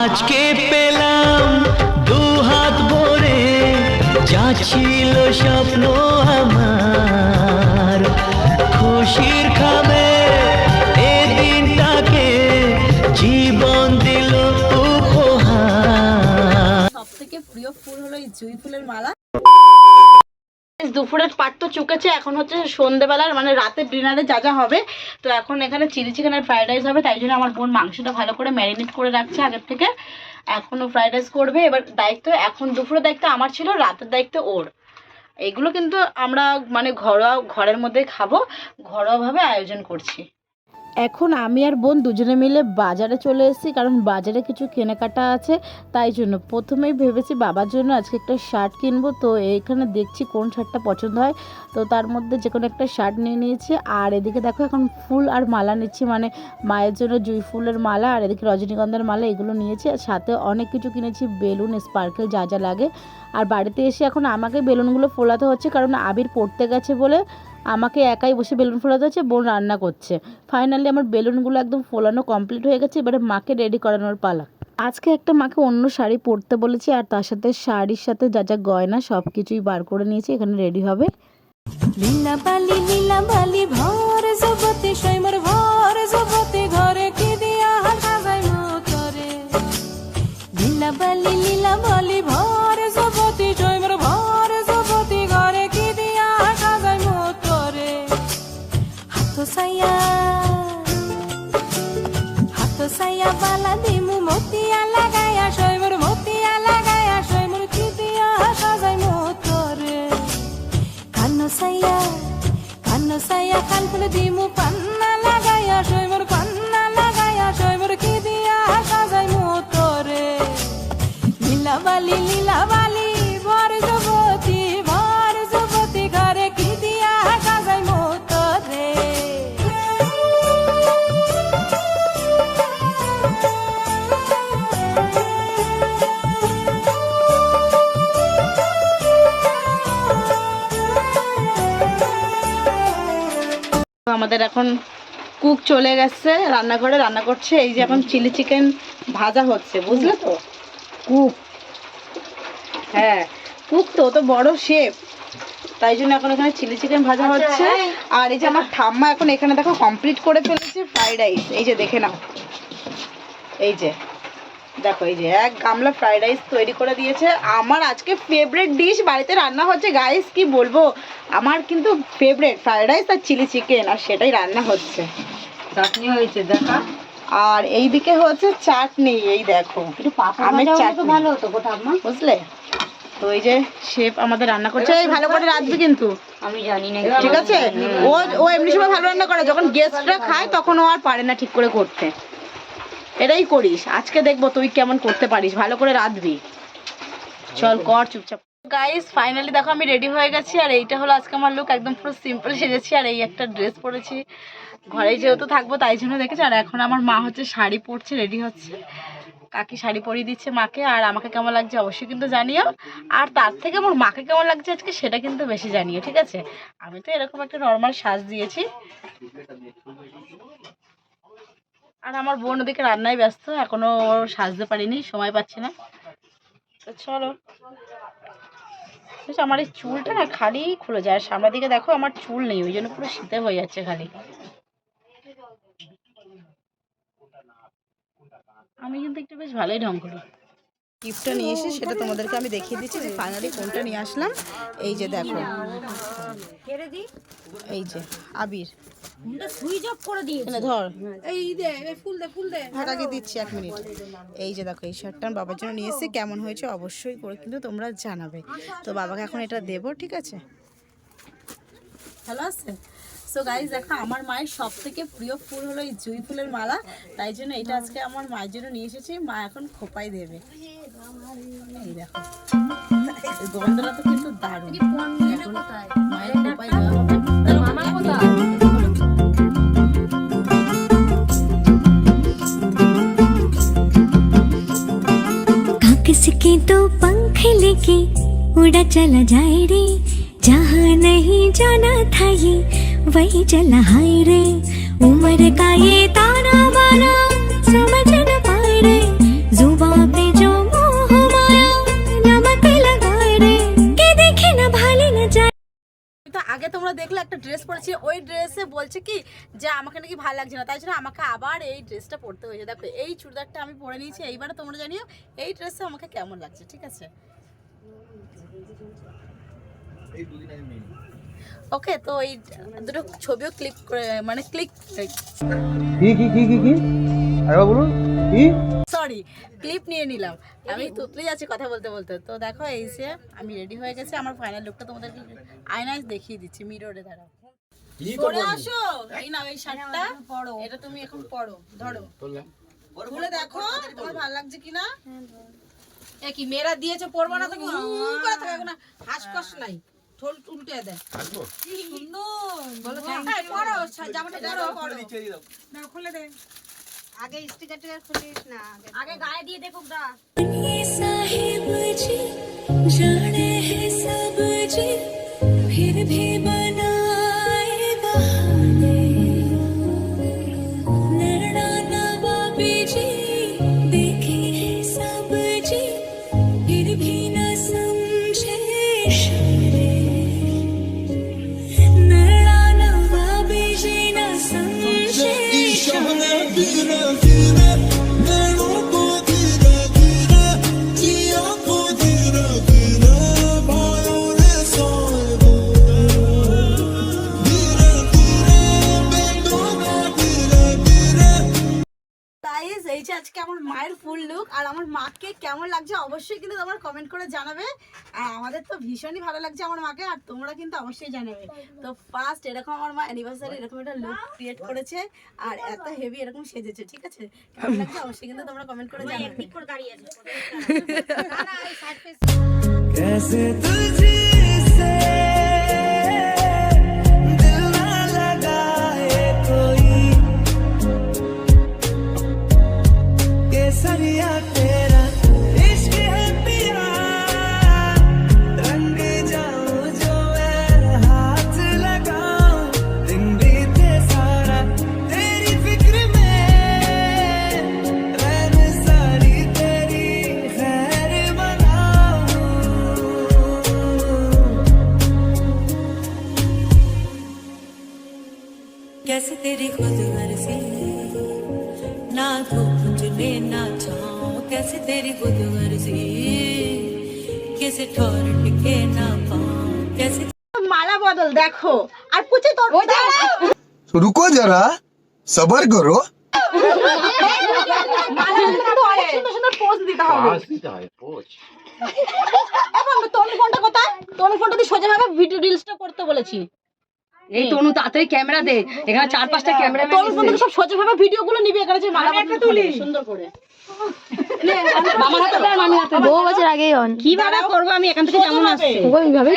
আজকে পেলাম দু হাত ভরে যা ছিল স্বপ্ন আমার, খুশির খাবে এ দিনটাকে জীবন দিল উপহার। সব থেকে প্রিয় ফুল হলো এই জুঁই ফুলের মালা। দুপুরের পাট তো চুকেছে, এখন হচ্ছে সন্ধ্যেবেলার মানে রাতের ডিনারে যা যা হবে। তো এখন এখানে চিলি চিকেন আর ফ্রাইড রাইস হবে, তাই জন্য আমার বোন মাংসটা ভালো করে ম্যারিনেট করে রাখছে আগের থেকে। এখনও ফ্রাইড রাইস করবে। এবার দায়িত্ব এখন দুপুরের দায়িত্ব আমার ছিল, রাতের দায়িত্ব ওর। এগুলো কিন্তু আমরা মানে ঘরের মধ্যে খাবো, ঘরোয়াভাবে আয়োজন করছি। এখন আমি আর বোন দুজনে মিলে বাজারে চলে এসেছি, কারণ বাজারে কিছু কেনাকাটা আছে, তাই জন্য প্রথমেই ভেবেছি বাবার জন্য আজকে একটা শার্ট কিনবো। তো এইখানে দেখছি কোন শার্টটা পছন্দ হয়, তো তার মধ্যে যে কোনো একটা শার্ট নিয়ে নিয়েছি। আর এদিকে দেখো এখন ফুল আর মালা নিচ্ছি, মানে মায়ের জন্য জুঁই ফুলের মালা আর এদিকে রজনীগন্ধার মালা, এগুলো নিয়েছি। আর সাথে অনেক কিছু কিনেছি, বেলুন, স্পার্কেল, যা যা লাগে। আর বাড়িতে এসে এখন আমাকে বেলুনগুলো ফোলাতে হচ্ছে, কারণ আবির পড়তে গেছে বলে আমাকে একাই বসে বেলুন ফোলাতে হচ্ছে, বোন রান্না করছে। ফাইনালি আমার বেলুনগুলো একদম ফোলানো কমপ্লিট হয়ে গেছে, এবারে মাকে রেডি করানোর পালা। আজকে একটা মাকে অন্য শাড়ি পরতে বলেছি, আর তার সাথে শাড়ির সাথে যা যা গয়না সব কিছুই বার করে নিয়েছি, এখানে রেডি হবে। লীলা বালি ভর জগতে সৈমর ভর জগতে ঘরে কি দিয়া সাজাই মতরে। লীলা বালি ভর জগতে সৈমর ভর জগতে ঘরে কি দিয়া সাজাই মতরে। হাত সাইয়া বালা দিমু মতিয়া লাগায়া সৈমর মতিয়া লাগায়া সৈমর কি দিয়া সাজাই মতরে। কানো সাইয়া কান ফুল দিমু পান্না লাগায়া সৈমর পান্না লাগায়া সৈমর কি দিয়া সাজাই মতরে। লীলা বালি ভর জগতি ঘরে কি দিয়া সাজাই মতরে। আমাদের এখন কুক চলে গেছে রান্নাঘরে, রান্না করছে। এই যে এখন চিলি চিকেন ভাজা হচ্ছে, বুঝলে তো? কুক, হ্যাঁ কুক তো বড় শেফ, তাই জন্য এখন এখানে চিলি চিকেন ভাজা হচ্ছে। আর এই যে আমার ঠাম্মা এখন এখানে দেখো কমপ্লিট করে ফেলেছে ফ্রাইড রাইস। এই যে দেখে নাও, এই যে দেখো, এই যে এক গামলা ফ্রাইড রাইস তৈরি করে দিয়েছে। আমার আজকে ফেভারিট ডিশ বাড়িতে রান্না হচ্ছে গাইস, কি বলবো, আমার কিন্তু ফেভারিট ফ্রাইড রাইস আর চিলি চিকেন, আর সেটাই রান্না হচ্ছে। চাটনি হয়েছে দেখা, আর এইদিকে হচ্ছে চাটনি, এই দেখো আমের চাটনি, ভালো হতো ঠাম্মা, বুঝলে তো? এই যে শেফ আমাদের রান্না করছে। এই ভালো করে রাঁধবি কিন্তু, আমি জানি না, ঠিক আছে? ও এমনি সময় ভালো রান্না করে, যখন গেস্টরা খায় তখন ও আর পারে না ঠিক করে করতে। এটাই করিস, আজকে দেখবো তুই কেমন করতে পারিস, ভালো করে রাঁধবি। চল কর চুপচাপ। গাইস ফাইনালি দেখো আমি রেডি হয়ে গেছি, আর এইটা হলো আজকে আমার লুক। একদম পুরো সিম্পল সেজেছি, আর এই একটা ড্রেস পরেছি, ঘরেই যেহেতু থাকবো তাই জন্য দেখেছি। আর এখন আমার মা হচ্ছে শাড়ি পরছে, রেডি হচ্ছে, কাকি শাড়ি পরিয়ে দিচ্ছে মাকে। আর আমাকে কেমন লাগছে অবশ্যই কিন্তু জানিও, আর তার থেকে আমার মাকে কেমন লাগছে আজকে সেটা কিন্তু বেশি জানিও, ঠিক আছে? আমি তো এরকম একটা নর্মাল সাজ দিয়েছি। আর আমার বোন ওদিকে রান্নায় ব্যস্ত, এখনো ওর সাজতে পারিনি, সময় পাচ্ছি না। তো চলো, আমার এই চুলটা না খালি খুলে যায়, আর সামনের দিকে দেখো আমার চুল নেই, ওই জন্য পুরো শীতে হয়ে যাচ্ছে খালি। আমি কিন্তু একটু বেশ ভালোই ঢং করি। গিফটটা নিয়ে এসে সেটা তোমাদেরকে আমি দেখিয়ে দিচ্ছি যে ফাইনালি কোনটা নিয়ে আসলাম। এই যে দেখো, এই যে আবির সুইচ অফ করে দিয়ে ধর, এই দে ফুল দে হাতাকে দিচ্ছি 1 মিনিট। এই যে দেখো, এই শার্টটা বাবার জন্য নিয়ে এসেছি, কেমন হয়েছে অবশ্যই করে কিন্তু তোমরা জানাবে। তো বাবাকে এখন এটা দেবো, ঠিক আছে? ভালো আছে। সো গাইস দেখো, আমার মায়ের সব থেকে প্রিয় ফুল হলো এই জুঁই ফুলের মালা, তাই জন্য এটা আজকে আমার মায়ের জন্য নিয়ে এসেছি। মা এখন খোপাই দেবে। এই দেখো, এই গন্ধটা তো কিন্তু দারুণ। মায়ের খোপাই দেওয়া হবে। किसके तो पंख लेके उड़ा चला जाए रे, जहाँ नहीं जाना था ये वही चला हाय रे। उम्र का ये ताना बाना समझ न पाए रे, जुबां पे जो मोह माया नमक लगाए रे के देखे ना भाली न जाए। তো আগে তোমরা দেখলে একটা ড্রেস পরেছি, ওই ড্রেসে বলছে কি যে আমাকে নাকি ভালো লাগছে না, তাই জন্য আমাকে আবার এই ড্রেসটা পরতে হয়েছে। দেখো এই চুড়িদারটা আমি পরে নিয়েছি, এইবারে তোমরা জানিও এই ড্রেসে আমাকে কেমন লাগছে, ঠিক আছে? ওকে, তো এই দুটো ছবিও ক্লিক করে মানে ক্লিক কি আরে বলুন কি সরি ক্লিপ নিয়ে নিলাম। আমি তুতলে যাচ্ছি কথা বলতে বলতে। তো দেখো এই যে আমি রেডি হয়ে গেছি, আমার ফাইনাল লুকটা তোমাদেরকে আয়নায় দেখিয়ে দিচ্ছি, মিররে দাঁড়াও। পরে আসো, এই নাও এই শার্টটা পরো, এটা তুমি এখন পরো, ধরো খুলে দেখো তোমার ভালো লাগছে কিনা। এ কি মেয়েরা দিয়েছে পরবো না, তুমি করে থাকো না, হাসকস নাই, ঠোল উল্টে দে। কি সুন্দর বলো, হ্যাঁ পরো জামাটা পরো, নাও খুলে দে। আগে স্টিকারটা খুলিস না, আগে গায়ে দিয়ে দেখো দা। ये साहिब जी जाने है सब जी फिर भी बनाए बहाने नैना नवाबी जी देखे है सब जी फिर भी न समझे इशारे नैना नवाबी जी न समझे इशारे গাইস এই যে আজকে আমার মায়ের ফুল লুক, আর আমার মাকে কেমন লাগছে অবশ্যই কিন্তু তোমরা কমেন্ট করে জানাবে। আর আমাদের তো ভীষণই ভালো লাগছে আমার মাকে, আর তোমরা কিন্তু অবশ্যই জানাবে। তো ফার্স্ট এরকম আমার মা অ্যানিভার্সারি এরকম একটা লুক ক্রিয়েট করেছে, আর এত হেভি এরকম সেজেছে, ঠিক আছে? কেমন লাগছে অবশ্যই কিন্তু তোমরা কমেন্ট করে জানাবে। कैसे तुझसे दिल ना लगाए कोई केसरिया तेरा इश्क है पिया रंग जाऊं जो मैं हाथ लगाऊं दिन बीते सारा तेरी फिक्र में रहने सारी तेरी खैर मनाऊं कैसे तेरी खुद गर्जी ना धूप चुने ना छाँव कैसे तेरी खुद गर्जी कैसे ठोर टिके ना पाऊं कैसे মালা বদল দেখো, আর পুচে তোর तो रुको जरा सबर करो মালা বদল অনেক সুন্দর সুন্দর পোজ দিতে হবে। এবং তোর ফোনটা কোথায়? তোর ফোনটা দিয়ে সোজা ভাবে ভিডিও রিলসটা করতে বলেছি। এই তনু তাড়াতাড়ি ক্যামেরা দে, এখানে 4-5টা ক্যামেরা তোর ফোনটা সব সোজা ভাবে ভিডিও গুলো নিবি, এখানে যে মালা একটা তুলি সুন্দর করে। মামার হাতে দেন, আমি হাতে বহু বছর আগেই অন কিভাবে করবো আমি এখান থেকে যেমন আসছে ওইভাবেই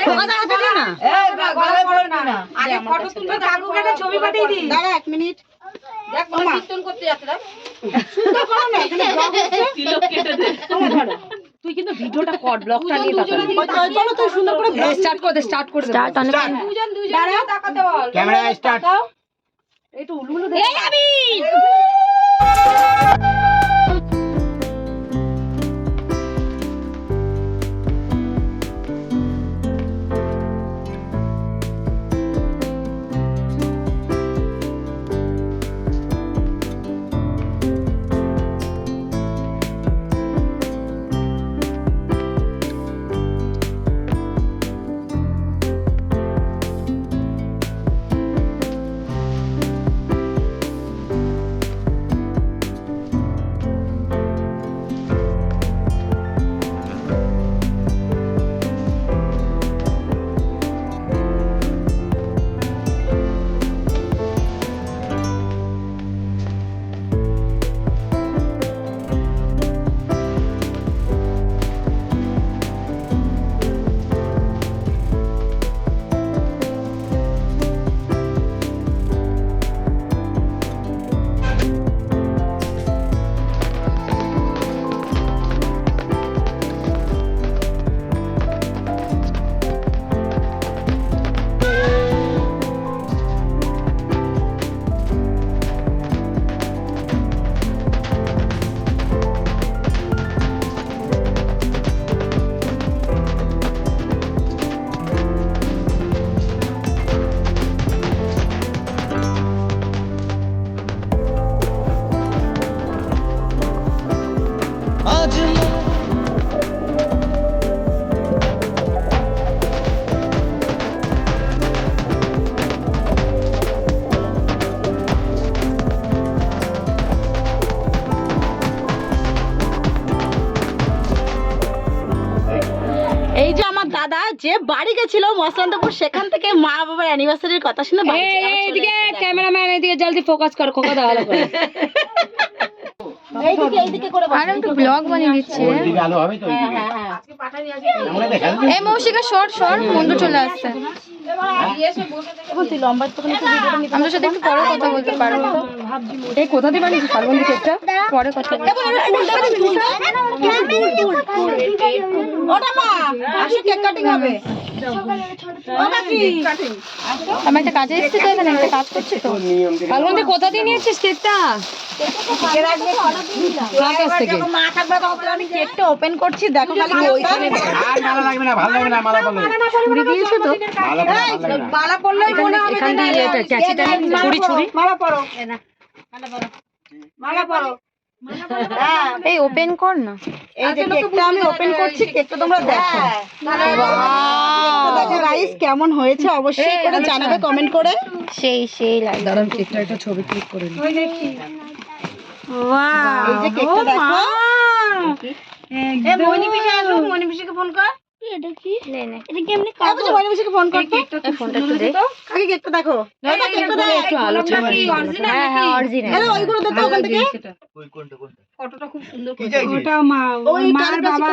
না। আগে ফটো তুলতে কাকু একটা ছবি পাঠিয়ে দি। দাঁড়া 1 মিনিট। দেখ মামা কীর্তন করতে যাচ্ছে, দেখ সুন্দর করো না, এখানে ব্লগ হচ্ছে, তিলক কেটে দে। ধরো তুই কিন্তু ভিডিওটা কর, ব্লগটা নিয়ে তাড়াতাড়ি চলো তুই সুন্দর করে স্টার্ট করে দে, স্টার্ট করে দে। স্টার্ট অনেক দুজন দাঁড়া তাকাতে বল, ক্যামেরা স্টার্ট একটু উলুলু দে। এই আমি आज এই যে আমার দাদা যে বাড়ি গেছিল মসলান্তপুর, সেখান থেকে মা বাবার অ্যানিভার্সারির কথা শুনে বাড়ি চলে এসেছে। এইদিকে ক্যামেরাম্যান, এইদিকে জলদি ফোকাস কর, কোকা দাও ভালো করে। এইদিকে করে বসো। আর একটু ব্লগ বানিয়ে দিচ্ছে। এই মৌসিকা শর্ট বন্ধু চলে আসছে। তুই লম্বা একটু আমাদের সাথে একটু পরে কথা বলতে পারবো? এই কোথা দিয়ে বানিয়েছিস শালবন্দি কেকটা? পরে কথা বলবো। ওটা মা আসো, কেক কাটিং হবে। ও কাকি আমি একটা কাজে এসেছি তো, এখানে একটা কাজ করছি তো। শালবন্দি কোথা দিয়ে নিয়েছিস কেকটা? কার কাছ থেকে? মা থাকবে তখন আমি কেকটা ওপেন করছি, দেখো খালি ওইখানে ভালো লাগবে না, ভালো লাগবে না, মালা পড়লে ছুরি দিয়েছো তো? মালা পড়লেই মনে হবে এখান দিয়ে এটা ক্যাচিটা ছুরি ছুরি। মালা পরো, মালা পরো। হ্যাঁ, এই ওপেন কর না। এই যে কেকটা আমি ওপেন করছি, কেকটা তোমরা দেখো। দেখো গাইস কেমন হয়েছে অবশ্যই করে জানাবে কমেন্ট করে। সেই লাগে। দাঁড়ান কেকটা একটা ছবি ক্লিক করে নিই। এই যে কেকটা দেখো। মনি পিসি আসো, মনি পিসিকে ফোন কর। নে এটা কি এমনি এই বুঝি মনি পিসিকে ফোন কর তো। ফোনটা একটু দে। কাকি কেকটা দেখো। দাদা কেকটা দেখো। একটু আলোচনা করি। হ্যাঁ অরিজিনাল। আরে ওইগুলো দেখো ওখান থেকে। ওই কোনটা কোনটা ফটোটা খুব সুন্দর কি চাইছিস? ওই মার বাবা।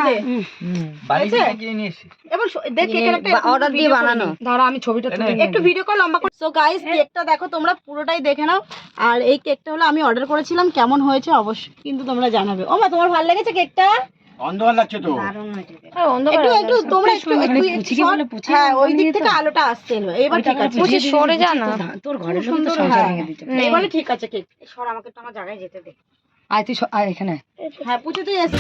বাড়ি থেকে কিনে নিয়ে এসেছি। এবার দেখে কেকটা অর্ডার দিয়ে বানানো। দাঁড়া আমি ছবিটা তুলে নিই। একটু ভিডিও কল লম্বা করে। সো গাইস কেকটা দেখো তোমরা পুরোটাই দেখে নাও। আর এই কেকটা হলো আমি অর্ডার করেছিলাম, কেমন হয়েছে অবশ্যই কিন্তু তোমরা জানাবে। ও মা তোমার ভালো লেগেছে কেকটা? অন্ধকার লাগছে তো। একটু একটু তোমরা একটু হ্যাঁ ওই দিক থেকে আলোটা আসছে। এবার ঠিক আছে, বুঝি সরে যা না। তোর ঘরের লোক তো সংসার ভেঙে দিতে। এবারে ঠিক আছে কেক। সর, আমাকে তো আমার জায়গায় যেতে দে। আয় তুই আয় এখানে। হ্যাঁ পুচু তুই এসে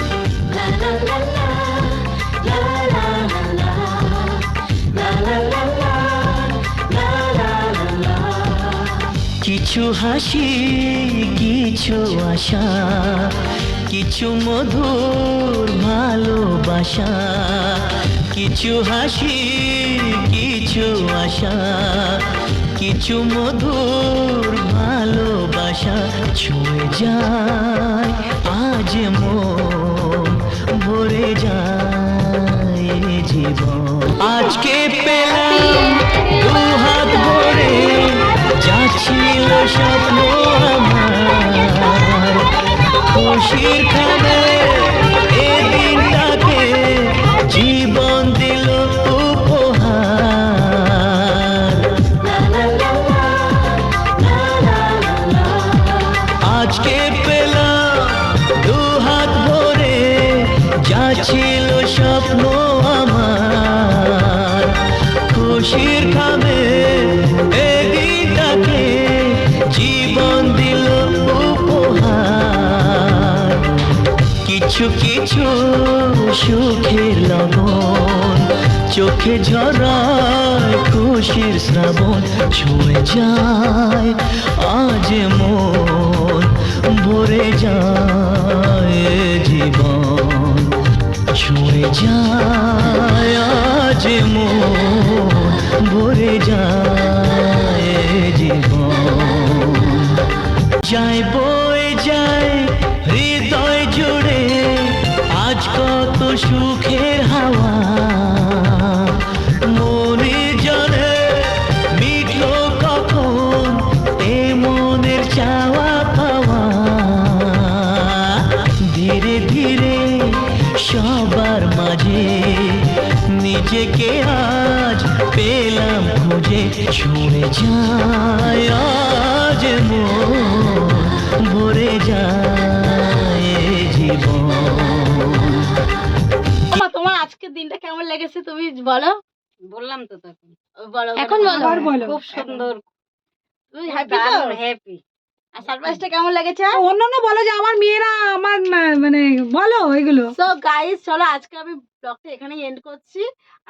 কিছু হাসি, কিছু আশা, কিছু মধুর ভালোবাসা, কিছু হাসি, কিছু আশা, কিছু মধুর ভালোবাসা ছুঁয়ে যায় আজ মন, ভরে যায় জীবন। আজকে পেলাম দু হাত ভরে, যাচ্ছিল স্বপ্ন আমার, খুশির খাবে এই দিনটাকে জীবন দিল উপহার। আজকে পেলাম দু হাত ভরে, যাচ্ছিল স্বপ্ন আমার, খুশির খাবে এই দিনটাকে জীবন দিল উপহার। কিছু কিছু সুখের লগন, চোখে ঝরায় খুশির শ্রাবণ, ছুঁয়ে যায় আজ মন, ভরে যায় জীবন, ছুঁয়ে যায় আজ মন, ভরে যায় জীবন। যায় বয়ে যায় হৃদয় জুড়ে আজ কত সুখের হাওয়া, মনে জানে মিটলো কখন এ মনের চাওয়া পাওয়া। ধীরে ধীরে সবার মাঝে নিজেকে আজ পেলাম খুঁজে, ছুঁয়ে যায় আজ মন, ভরে যায় জীবন। তোমার আজকের দিনটা কেমন লেগেছে তুমি বলো? বললাম তো তখন। বলো এখন বলো। খুব সুন্দর। তুমি হ্যাপি তো? হ্যাপি। আর সারপ্রাইজটা কেমন লেগেছে? অন্যান্য বলো যে আমার মেয়েরা আমার মানে বলো এগুলো। সো গাইস চলো আজকে আমি ব্লগটা এখানেই এন্ড করছি।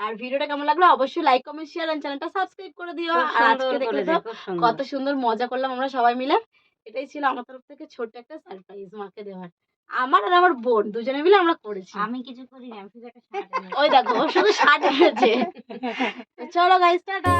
আর ভিডিওটা কেমন লাগলো অবশ্যই লাইক কমেন্ট শেয়ার এন্ড চ্যানেলটা সাবস্ক্রাইব করে দিও। আর আজকে দেখলে তো কত সুন্দর মজা করলাম আমরা সবাই মিলে। এটাই ছিল আমার তরফ থেকে ছোট্ট একটা সারপ্রাইজ মাকে দেওয়ার। আমার আর আমার বোন দুজনে মিলে আমরা করেছি। আমি কিছু করি না, আমি শুধু একটা শার্ট ওই দেখো ও শুধু শার্ট এনেছে। তো চলো গাইস টাটা।